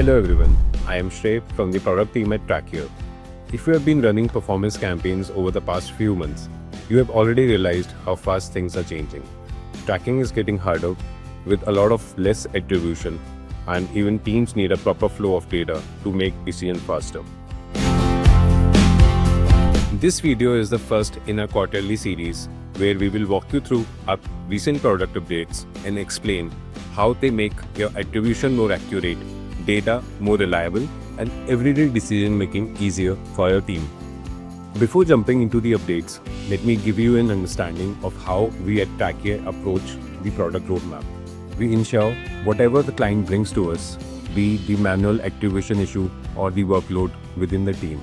Hello everyone, I am Shrey from the product team at Trackyear. If you have been running performance campaigns over the past few months, you have already realized how fast things are changing. Tracking is getting harder with a lot of less attribution, and even teams need a proper flow of data to make decisions faster. This video is the first in a quarterly series where we will walk you through our recent product updates and explain how they make your attribution more accurate, data more reliable, and everyday decision making easier for your team. Before jumping into the updates, let me give you an understanding of how we at Trackyear approach the product roadmap. We ensure whatever the client brings to us, be the manual attribution issue or the workload within the team,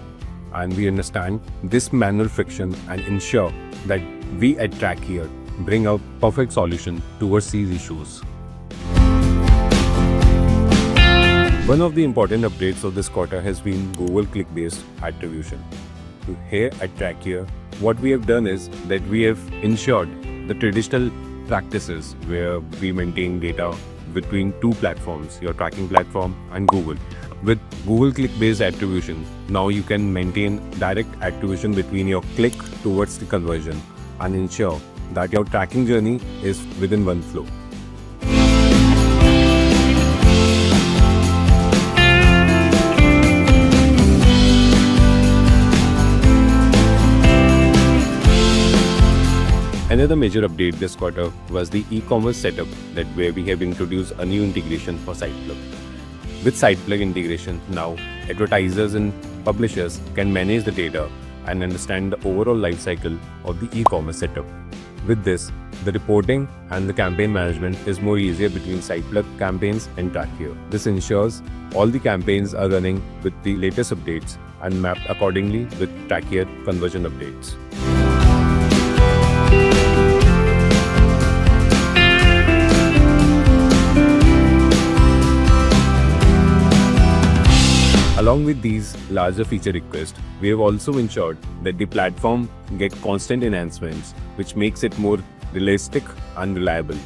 and we understand this manual friction and ensure that we at Trackyear bring a perfect solution towards these issues. One of the important updates of this quarter has been Google click-based attribution. Here at Trackyear, what we have done is that we have ensured the traditional practices where we maintain data between two platforms, your tracking platform and Google. With Google click-based attribution, now you can maintain direct attribution between your click towards the conversion and ensure that your tracking journey is within one flow. Another major update this quarter was the e-commerce setup where we have introduced a new integration for SitePlug. With SitePlug integration, now advertisers and publishers can manage the data and understand the overall life cycle of the e-commerce setup. With this, the reporting and the campaign management is more easier between SitePlug campaigns and Trackyear. This ensures all the campaigns are running with the latest updates and mapped accordingly with Trackyear conversion updates. Along with these larger feature requests, we have also ensured that the platform gets constant enhancements, which makes it more realistic and reliable.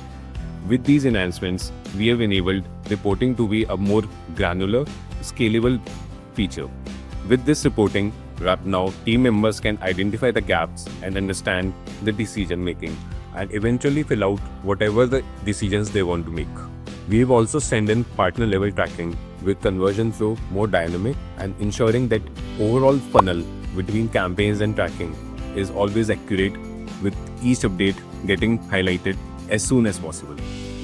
With these enhancements, we have enabled reporting to be a more granular, scalable feature. With this reporting, now team members can identify the gaps and understand the decision making and eventually fill out whatever the decisions they want to make. We have also sent in partner level tracking with conversion flow more dynamic and ensuring that overall funnel between campaigns and tracking is always accurate, with each update getting highlighted as soon as possible.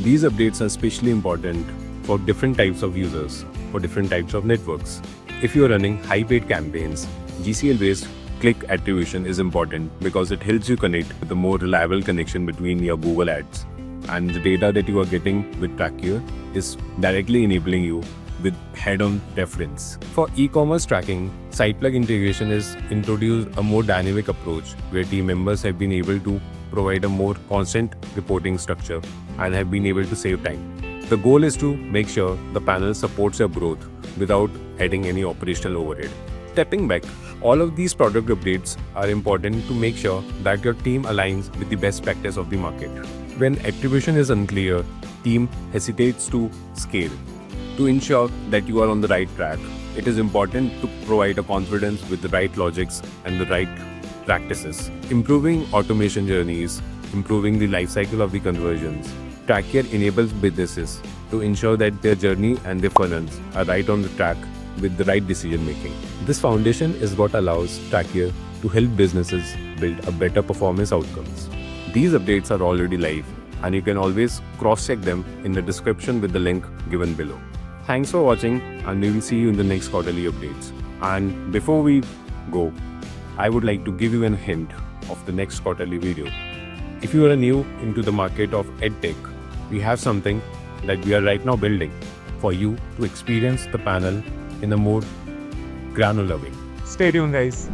These updates are especially important for different types of users, for different types of networks. If you are running high paid campaigns, GCL based click attribution is important because it helps you connect with a more reliable connection between your Google ads, and the data that you are getting with Trackyear is directly enabling you with head-on reference. For e-commerce tracking, SitePlug integration has introduced a more dynamic approach where team members have been able to provide a more constant reporting structure and have been able to save time. The goal is to make sure the panel supports your growth without adding any operational overhead. Stepping back, all of these product updates are important to make sure that your team aligns with the best practice of the market. When attribution is unclear, team hesitates to scale. To ensure that you are on the right track, it is important to provide a confidence with the right logics and the right practices. Improving automation journeys, improving the life cycle of the conversions. Trackyear enables businesses to ensure that their journey and their funnels are right on the track with the right decision making. This foundation is what allows Trackyear to help businesses build a better performance outcomes. These updates are already live, and you can always cross-check them in the description with the link given below. Thanks for watching, and we will see you in the next quarterly updates. And before we go, I would like to give you a hint of the next quarterly video. If you are new into the market of EdTech, we have something that we are right now building for you to experience the panel in a more granular way. Stay tuned, guys.